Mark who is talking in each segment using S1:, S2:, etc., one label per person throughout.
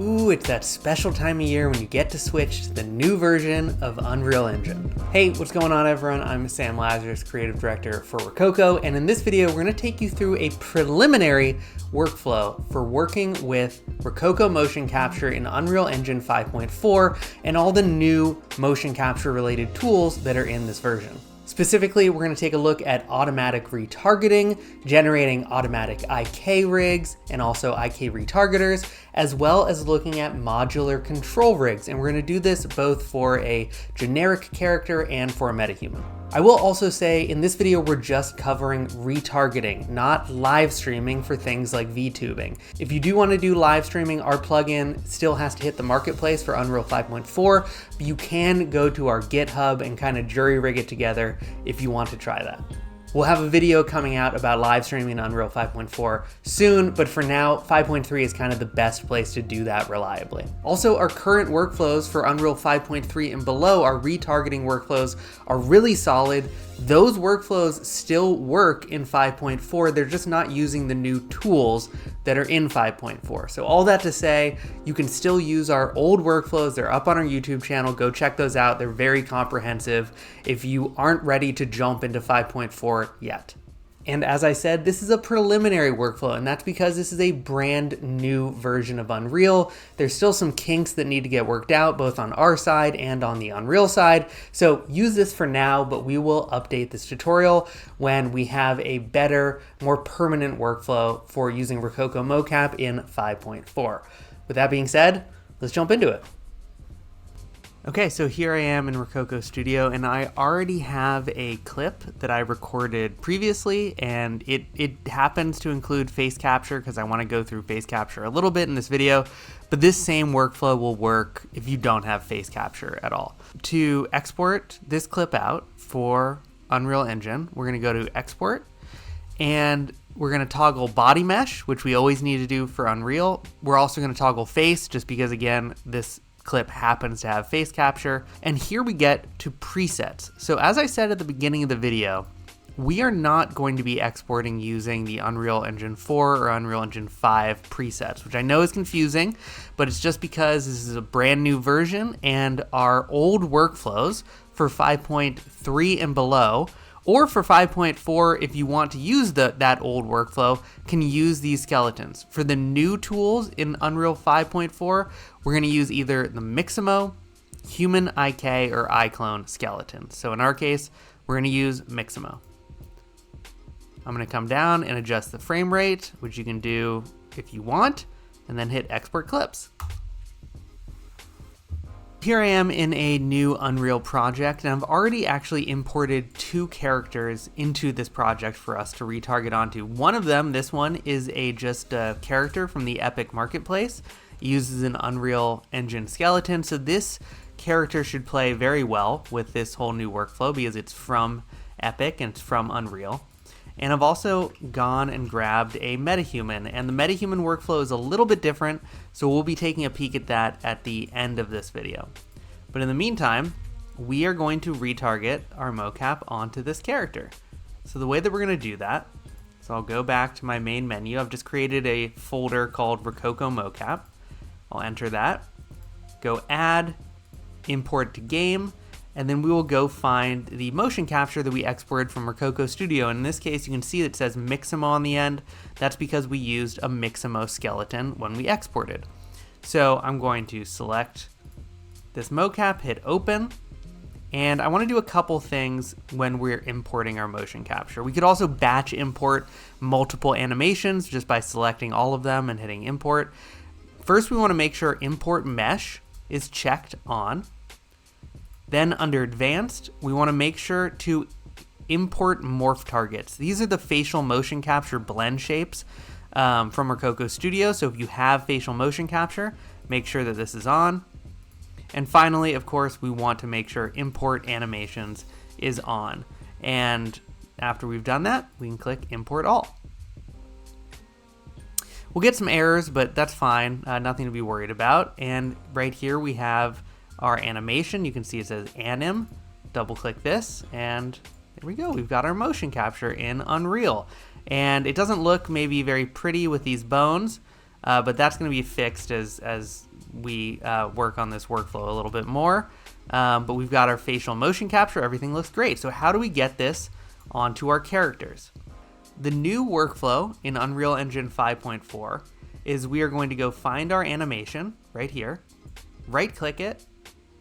S1: Ooh, it's that special time of year when you get to switch to the new version of Unreal Engine. Hey, what's going on everyone? I'm Sam Lazarus, Creative Director for Rokoko, and in this video, we're gonna take you through a preliminary workflow for working with Rokoko motion capture in Unreal Engine 5.4 and all the new motion capture related tools that are in this version. Specifically, we're going to take a look at automatic retargeting, generating automatic IK rigs, and also IK retargeters, as well as looking at modular control rigs. And we're going to do this both for a generic character and for a metahuman. I will also say in this video, we're just covering retargeting, not live streaming for things like VTubing. If you do want to do live streaming, our plugin still has to hit the marketplace for Unreal 5.4, but you can go to our GitHub and kind of jury rig it together if you want to try that. We'll have a video coming out about live streaming in Unreal 5.4 soon, but for now, 5.3 is kind of the best place to do that reliably. Also, our current workflows for Unreal 5.3 and below, our retargeting workflows are really solid. Those workflows still work in 5.4, they're just not using the new tools that are in 5.4. So all that to say, you can still use our old workflows. They're up on our YouTube channel. Go check those out. They're very comprehensive if you aren't ready to jump into 5.4 yet. And as I said, this is a preliminary workflow, and that's because this is a brand new version of Unreal. There's still some kinks that need to get worked out, both on our side and on the Unreal side. So use this for now, but we will update this tutorial when we have a better, more permanent workflow for using Rokoko Mocap in 5.4. With that being said, let's jump into it. Okay, so here I am in Rokoko Studio, and I already have a clip that I recorded previously, and it happens to include face capture because I want to go through face capture a little bit in this video, but this same workflow will work if you don't have face capture at all. To export this clip out for Unreal Engine, we're going to go to Export, and we're going to toggle body mesh, which we always need to do for Unreal. We're also going to toggle face just because, again, this clip happens to have face capture. And here we get to presets. So as I said at the beginning of the video, we are not going to be exporting using the Unreal Engine 4 or Unreal Engine 5 presets, which I know is confusing, but it's just because this is a brand new version and our old workflows for 5.3 and below, or for 5.4, if you want to use that old workflow, can use these skeletons. For the new tools in Unreal 5.4, we're going to use either the Mixamo, Human IK, or iClone skeleton. So in our case, we're going to use Mixamo. I'm going to come down and adjust the frame rate, which you can do if you want, and then hit Export Clips. Here I am in a new Unreal project, and I've already actually imported two characters into this project for us to retarget onto. One of them, this one, is just a character from the Epic Marketplace. It uses an Unreal Engine skeleton, so this character should play very well with this whole new workflow because it's from Epic and it's from Unreal. And I've also gone and grabbed a metahuman, and the metahuman workflow is a little bit different, so we'll be taking a peek at that at the end of this video. But in the meantime, we are going to retarget our mocap onto this character. So the way that we're going to do that, so I'll go back to my main menu. I've just created a folder called Rokoko Mocap. I'll enter that, go add, import to game, and then we will go find the motion capture that we exported from Rokoko Studio. In this case, you can see it says Mixamo on the end. That's because we used a Mixamo skeleton when we exported. So I'm going to select this mocap, hit open, and I want to do a couple things when we're importing our motion capture. We could also batch import multiple animations just by selecting all of them and hitting import. First, we want to make sure import mesh is checked on. Then under advanced, we want to make sure to import morph targets. These are the facial motion capture blend shapes from Rokoko Studio. So if you have facial motion capture, make sure that this is on. And finally, of course, we want to make sure import animations is on. And after we've done that, we can click import all. We'll get some errors, but that's fine. Nothing to be worried about. And right here we have our animation. You can see it says anim. Double click this, and there we go. We've got our motion capture in Unreal. And it doesn't look maybe very pretty with these bones, but that's going to be fixed as we work on this workflow a little bit more. But we've got our facial motion capture. Everything looks great. So how do we get this onto our characters? The new workflow in Unreal Engine 5.4 is we are going to go find our animation right here, right click it,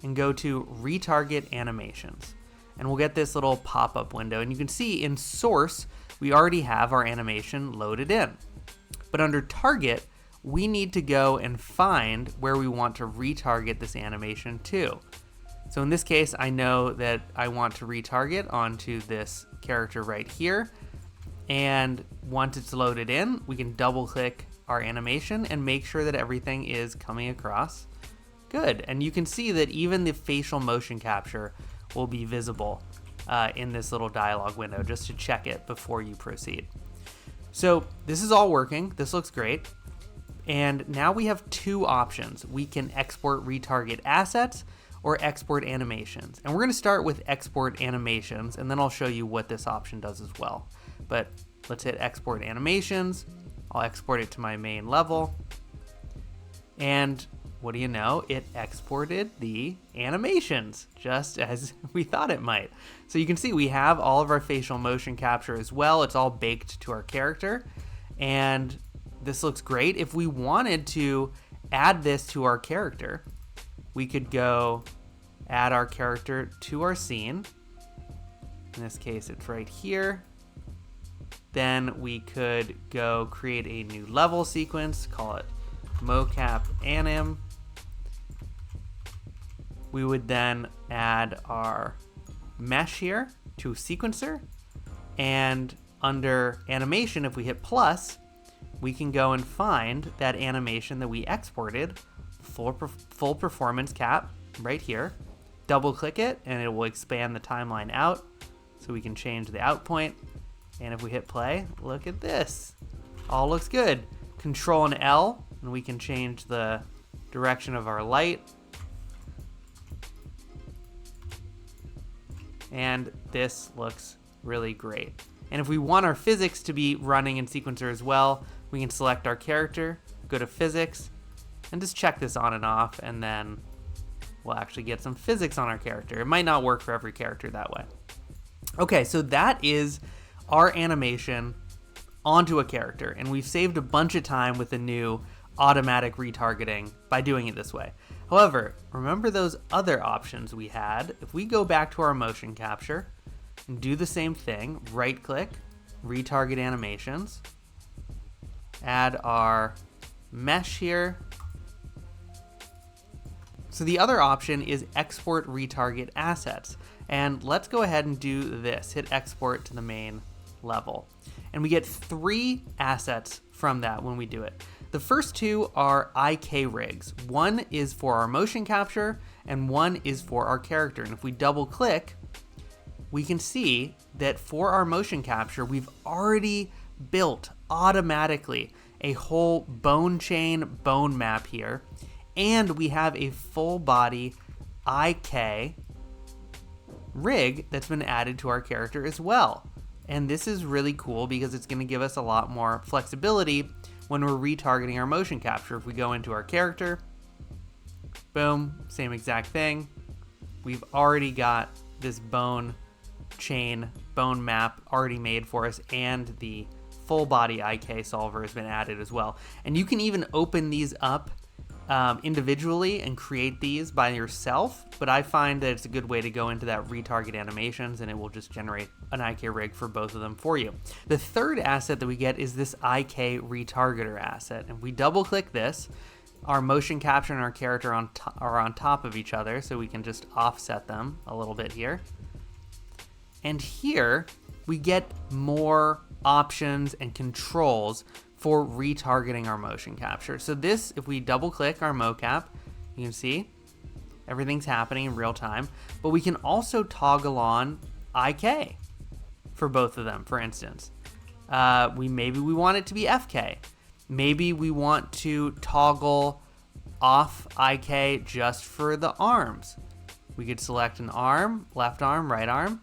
S1: and go to retarget animations. And we'll get this little pop-up window. And you can see in source, we already have our animation loaded in. But under target, we need to go and find where we want to retarget this animation to. So in this case, I know that I want to retarget onto this character right here. And once it's loaded in, we can double click our animation and make sure that everything is coming across good. And you can see that even the facial motion capture will be visible in this little dialog window, just to check it before you proceed. So this is all working. This looks great. And now we have two options. We can export retarget assets or export animations. And we're going to start with export animations, and then I'll show you what this option does as well. But let's hit export animations. I'll export it to my main level. And what do you know? It exported the animations just as we thought it might. So you can see we have all of our facial motion capture as well. It's all baked to our character. And this looks great. If we wanted to add this to our character, we could go add our character to our scene. In this case, it's right here. Then we could go create a new level sequence, call it Mocap Anim. We would then add our mesh here to sequencer. And under animation, if we hit plus, we can go and find that animation that we exported, full performance cap right here. Double click it and it will expand the timeline out so we can change the out point. And if we hit play, look at this. All looks good. Control and L, and we can change the direction of our light. And this looks really great. And if we want our physics to be running in sequencer as well, we can select our character, go to physics, and just check this on and off, and then we'll actually get some physics on our character. It might not work for every character that way. Okay, so that is our animation onto a character, and we've saved a bunch of time with the new automatic retargeting by doing it this way. However, remember those other options we had? If we go back to our motion capture and do the same thing, right click, retarget animations, add our mesh here. So the other option is export retarget assets. And let's go ahead and do this, hit export to the main level. And we get 3 assets from that when we do it. The first 2 are IK rigs. One is for our motion capture and one is for our character. And if we double click, we can see that for our motion capture, we've already built automatically a whole bone chain bone map here. And we have a full body IK rig that's been added to our character as well. And this is really cool because it's going to give us a lot more flexibility when we're retargeting our motion capture. If we go into our character, boom, same exact thing. We've already got this bone chain, bone map already made for us, and the full body IK solver has been added as well. And you can even open these up individually and create these by yourself, but I find that it's a good way to go into that retarget animations and it will just generate an IK rig for both of them for you. The third asset that we get is this IK retargeter asset, and we double click this. Our motion capture and our character are on top of each other, so we can just offset them a little bit here. And here we get more options and controls for retargeting our motion capture. So this, if we double click our mocap, you can see everything's happening in real time, but we can also toggle on IK for both of them. For instance, maybe we want it to be FK. Maybe we want to toggle off IK just for the arms. We could select an arm, left arm, right arm,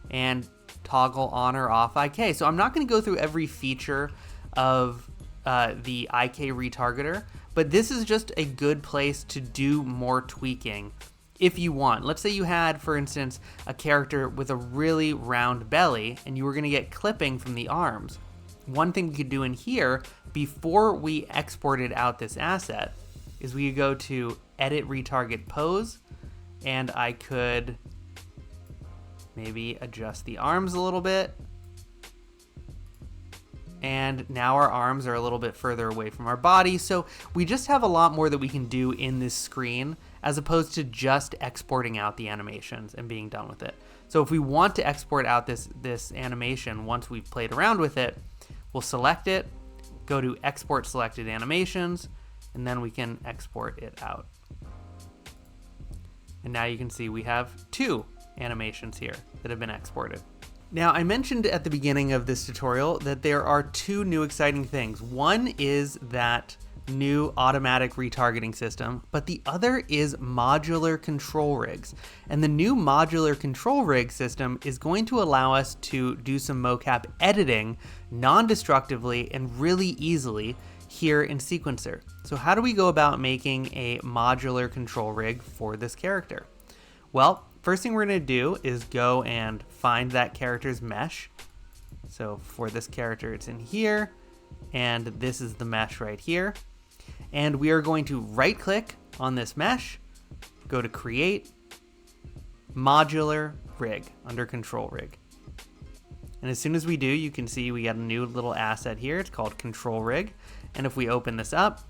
S1: and toggle on or off IK. So I'm not going to go through every feature of the IK retargeter, but this is just a good place to do more tweaking if you want. Let's say you had, for instance, a character with a really round belly and you were going to get clipping from the arms. One thing we could do in here before we exported out this asset is we could go to edit retarget pose, and I could maybe adjust the arms a little bit. And now our arms are a little bit further away from our body. So we just have a lot more that we can do in this screen as opposed to just exporting out the animations and being done with it. So if we want to export out this animation once we've played around with it, we'll select it, go to export selected animations, and then we can export it out. And now you can see we have 2 animations here that have been exported. Now, I mentioned at the beginning of this tutorial that there are 2 new exciting things. One is that new automatic retargeting system, but the other is modular control rigs. And the new modular control rig system is going to allow us to do some mocap editing non-destructively and really easily here in Sequencer. So how do we go about making a modular control rig for this character? Well, first thing we're going to do is go and find that character's mesh. So for this character, it's in here, and this is the mesh right here. And we are going to right click on this mesh, go to create, modular rig under control rig. And as soon as we do, you can see we got a new little asset here. It's called control rig. And if we open this up,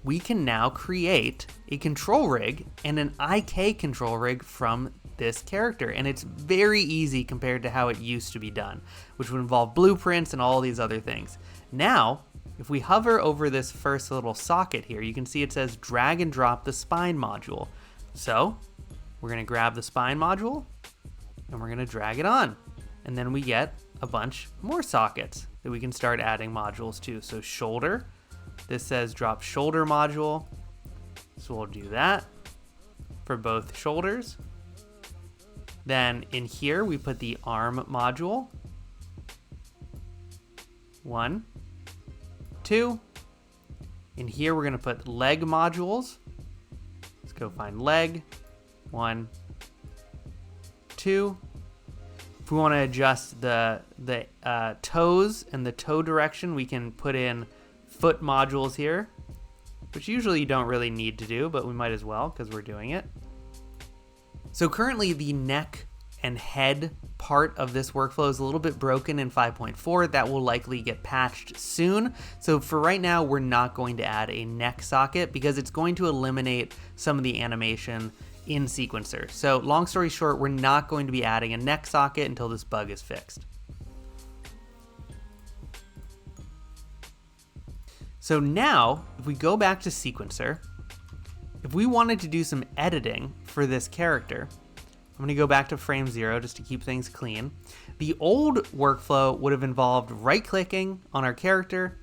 S1: we can now create a control rig and an IK control rig from this character. And it's very easy compared to how it used to be done, which would involve blueprints and all these other things. Now, if we hover over this first little socket here, you can see it says drag and drop the spine module. So we're gonna grab the spine module and we're gonna drag it on. And then we get a bunch more sockets that we can start adding modules to. So shoulder, this says drop shoulder module. So we'll do that for both shoulders. Then in here, we put the arm module. 1, 2. In here, we're gonna put leg modules. Let's go find leg. 1, 2. If we want to adjust the toes and the toe direction, we can put in foot modules here, which usually you don't really need to do, but we might as well because we're doing it. So currently the neck and head part of this workflow is a little bit broken in 5.4. That will likely get patched soon. So for right now, we're not going to add a neck socket because it's going to eliminate some of the animation in Sequencer. So long story short, we're not going to be adding a neck socket until this bug is fixed. So now, if we go back to Sequencer, if we wanted to do some editing for this character, I'm gonna go back to frame 0 just to keep things clean. The old workflow would have involved right-clicking on our character,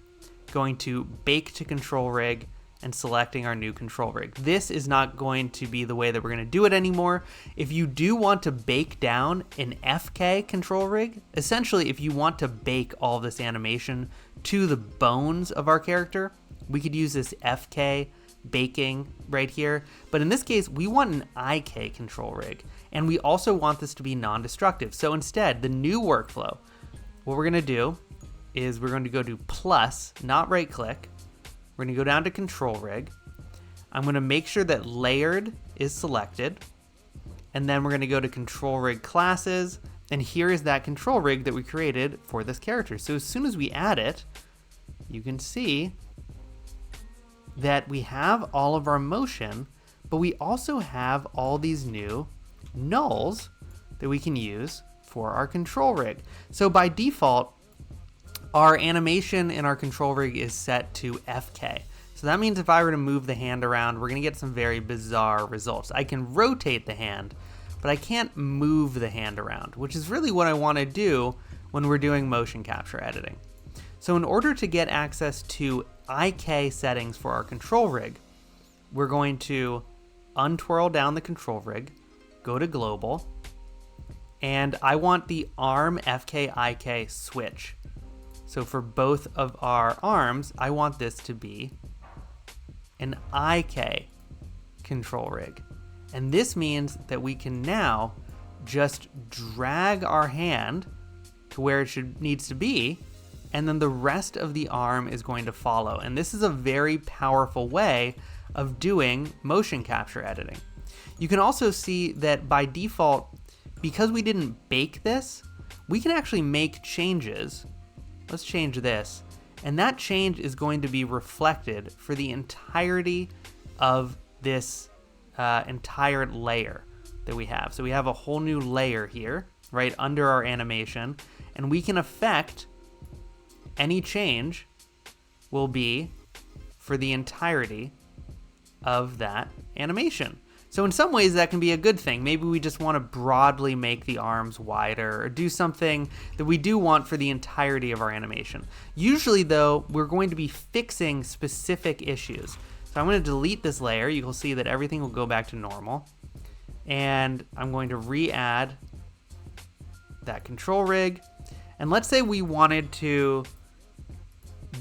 S1: going to bake to control rig, and selecting our new control rig. This is not going to be the way that we're going to do it anymore. If you do want to bake down an FK control rig, essentially if you want to bake all this animation to the bones of our character, we could use this FK baking right here. But in this case, we want an IK control rig, and we also want this to be non-destructive. So instead, the new workflow, what we're going to do is we're going to go to plus, not right click. We're going to go down to control rig. I'm going to make sure that layered is selected. And then we're going to go to control rig classes. And here is that control rig that we created for this character. So as soon as we add it, you can see that we have all of our motion, but we also have all these new nulls that we can use for our control rig. So by default, our animation in our control rig is set to FK. So that means if I were to move the hand around, we're gonna get some very bizarre results. I can rotate the hand, but I can't move the hand around, which is really what I wanna do when we're doing motion capture editing. So in order to get access to IK settings for our control rig, we're going to untwirl down the control rig, go to global, and I want the arm FK IK switch. So for both of our arms, I want this to be an IK control rig. And this means that we can now just drag our hand to where it needs to be, and then the rest of the arm is going to follow. And this is a very powerful way of doing motion capture editing. You can also see that by default, because we didn't bake this, we can actually make changes. Let's change this. And that change is going to be reflected for the entirety of this entire layer that we have. So we have a whole new layer here, right under our animation, and we can affect any change will be for the entirety of that animation. So in some ways that can be a good thing. Maybe we just want to broadly make the arms wider or do something that we do want for the entirety of our animation. Usually though, we're going to be fixing specific issues. So I'm going to delete this layer. You will see that everything will go back to normal. And I'm going to re-add that control rig. And let's say we wanted to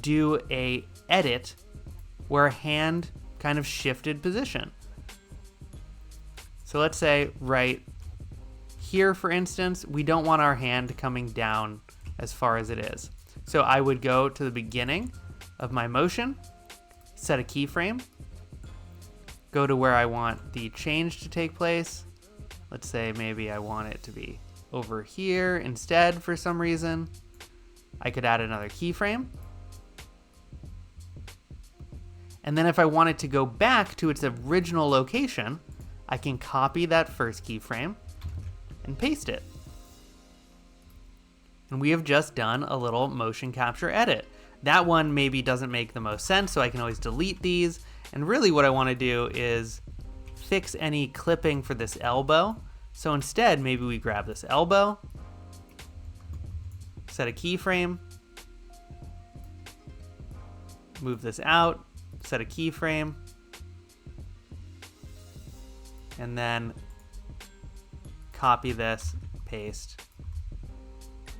S1: do a edit where a hand kind of shifted position. So let's say right here, for instance, we don't want our hand coming down as far as it is. So I would go to the beginning of my motion, set a keyframe, go to where I want the change to take place. Let's say maybe I want it to be over here instead for some reason. I could add another keyframe. And then if I want it to go back to its original location, I can copy that first keyframe and paste it. And we have just done a little motion capture edit. That one maybe doesn't make the most sense, so I can always delete these. And really what I want to do is fix any clipping for this elbow. So instead, maybe we grab this elbow, set a keyframe, move this out, set a keyframe, and then copy this, paste,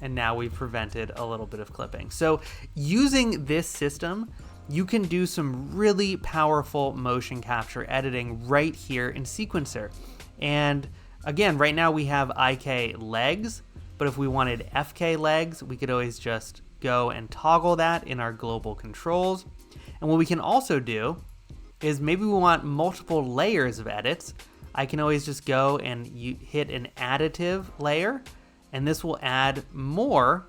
S1: and now we've prevented a little bit of clipping. So using this system, you can do some really powerful motion capture editing right here in Sequencer. And again, right now we have IK legs, but if we wanted FK legs, we could always just go and toggle that in our global controls. And what we can also do is maybe we want multiple layers of edits. I can always just go and hit an additive layer, and this will add more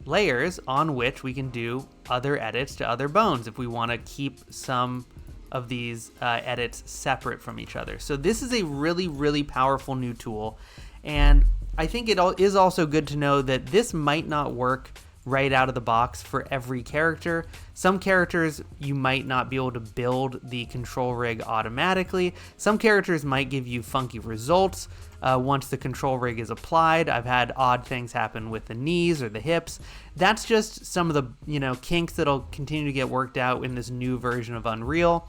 S1: layers on which we can do other edits to other bones if we want to keep some of these edits separate from each other. So this is a really, really powerful new tool. And I think it is also good to know that this might not work right out of the box for every character. Some characters you might not be able to build the control rig automatically. Some characters might give you funky results once the control rig is applied. I've had odd things happen with the knees or the hips. That's just some of the kinks that'll continue to get worked out in this new version of Unreal.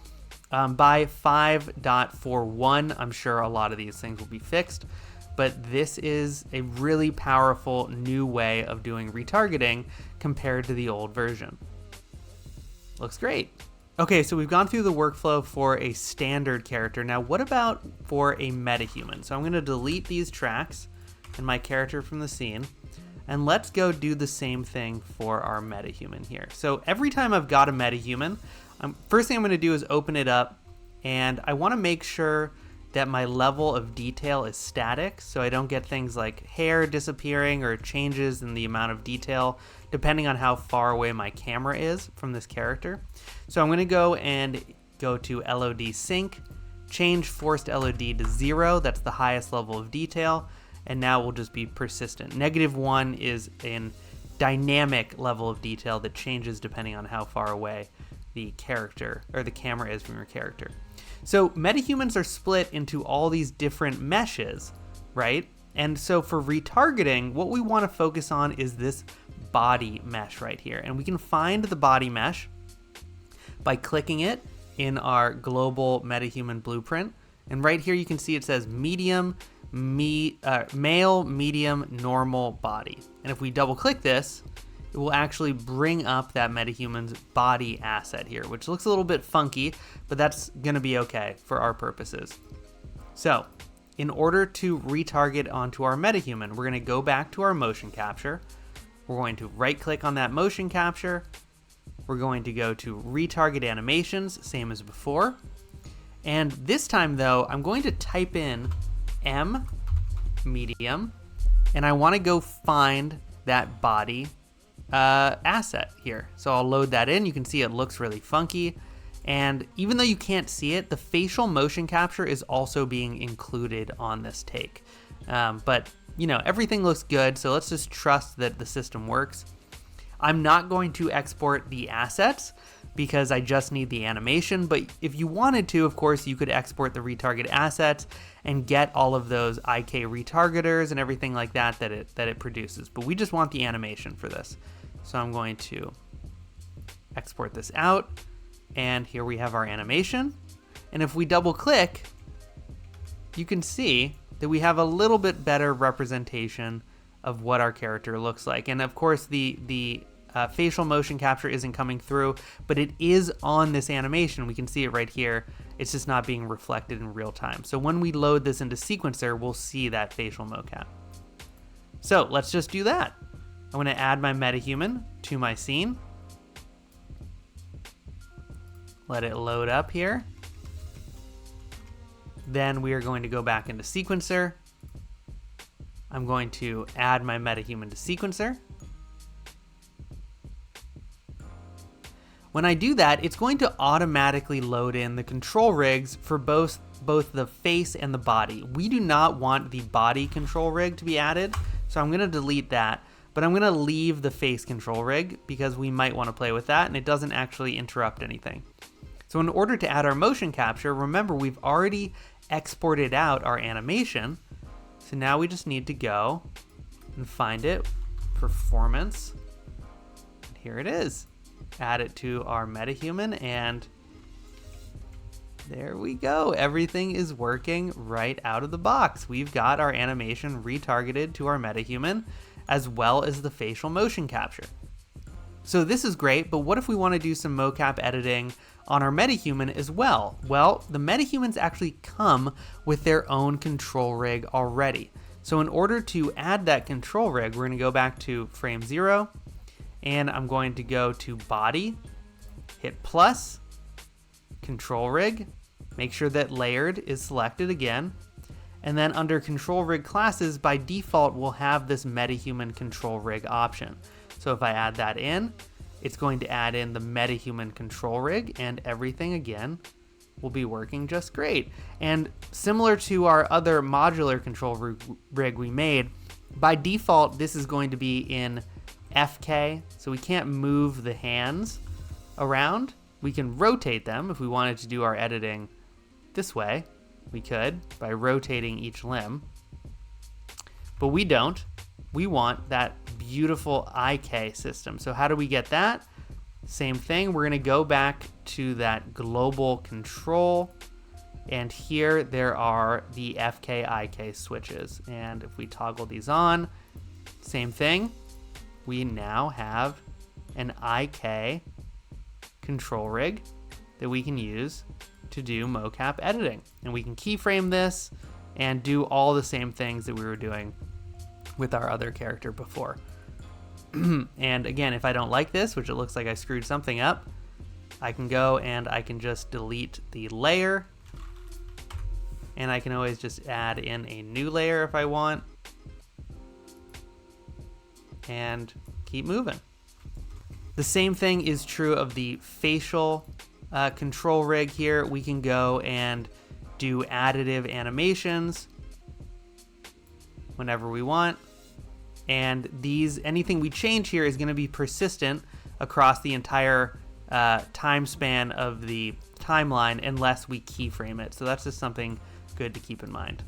S1: By 5.41, I'm sure a lot of these things will be fixed. But this is a really powerful new way of doing retargeting compared to the old version. Looks great. Okay, so we've gone through the workflow for a standard character. Now, what about for a metahuman? So I'm going to delete these tracks and my character from the scene, and let's go do the same thing for our metahuman here. So every time I've got a metahuman, first thing I'm going to do is open it up, and I want to make sure that my level of detail is static, so I don't get things like hair disappearing or changes in the amount of detail depending on how far away my camera is from this character. So I'm going to go to LOD sync, change forced LOD to 0, that's the highest level of detail, and now we'll just be persistent. -1 is a dynamic level of detail that changes depending on how far away the character or the camera is from your character. So metahumans are split into all these different meshes, right? And so for retargeting, what we want to focus on is this body mesh right here. And we can find the body mesh by clicking it in our global metahuman blueprint. And right here you can see it says medium, male, medium, normal body. And if we double click this, it will actually bring up that Metahuman's body asset here, which looks a little bit funky, but that's gonna be okay for our purposes. So, in order to retarget onto our Metahuman, we're gonna go back to our motion capture. We're going to right click on that motion capture. We're going to go to retarget animations, same as before. And this time though, I'm going to type in M medium, and I wanna go find that body asset here. So I'll load that in. You can see it looks really funky. And even though you can't see it, the facial motion capture is also being included on this take. But you know, everything looks good. So let's just trust that the system works. I'm not going to export the assets because I just need the animation. But if you wanted to, of course, you could export the retarget assets and get all of those IK retargeters and everything like that that it produces. But we just want the animation for this. So I'm going to export this out, and here we have our animation. And if we double click, you can see that we have a little bit better representation of what our character looks like. And of course, the facial motion capture isn't coming through, but it is on this animation. We can see it right here. It's just not being reflected in real time. So when we load this into Sequencer, we'll see that facial mocap. So let's just do that. I'm gonna add my Metahuman to my scene. Let it load up here. Then we are going to go back into Sequencer. I'm going to add my Metahuman to Sequencer. When I do that, it's going to automatically load in the control rigs for both the face and the body. We do not want the body control rig to be added, so I'm gonna delete that, but I'm gonna leave the face control rig because we might wanna play with that and it doesn't actually interrupt anything. So in order to add our motion capture, remember we've already exported out our animation. So now we just need to go and find it, performance, and here it is. Add it to our Metahuman, and there we go. Everything is working right out of the box. We've got our animation retargeted to our Metahuman, as well as the facial motion capture. So this is great, but what if we want to do some mocap editing on our Metahuman as well? Well, the Metahumans actually come with their own control rig already. So in order to add that control rig, we're going to go back to frame 0, and I'm going to go to body, hit plus, control rig, make sure that layered is selected again, and then under control rig classes, by default, we'll have this Metahuman control rig option. So if I add that in, it's going to add in the Metahuman control rig, and everything again will be working just great. And similar to our other modular control rig we made, by default, this is going to be in FK, so we can't move the hands around. We can rotate them if we wanted to do our editing this way. We could by rotating each limb, but we don't. We want that beautiful IK system. So how do we get that? Same thing, we're gonna go back to that global control, and here there are the FK IK switches. And if we toggle these on, same thing, we now have an IK control rig that we can use to do mocap editing. And we can keyframe this and do all the same things that we were doing with our other character before. And again, if I don't like this, which it looks like I screwed something up, I can go and I can just delete the layer, and I can always just add in a new layer if I want, and keep moving. The same thing is true of the facial control rig here. We can go and do additive animations whenever we want. And anything we change here is going to be persistent across the entire time span of the timeline unless we keyframe it. So that's just something good to keep in mind.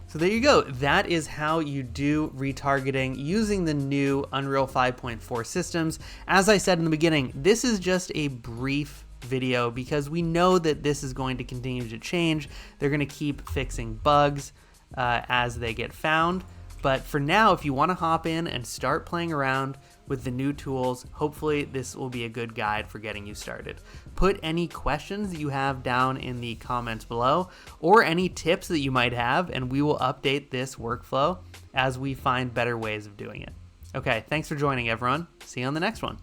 S1: So there you go. That is how you do retargeting using the new Unreal 5.4 systems. As I said in the beginning, this is just a brief video because we know that this is going to continue to change. They're going to keep fixing bugs as they get found. But for now, if you want to hop in and start playing around with the new tools, hopefully this will be a good guide for getting you started. Put any questions that you have down in the comments below, or any tips that you might have, and we will update this workflow as we find better ways of doing it. Okay, thanks for joining, everyone. See you on the next one.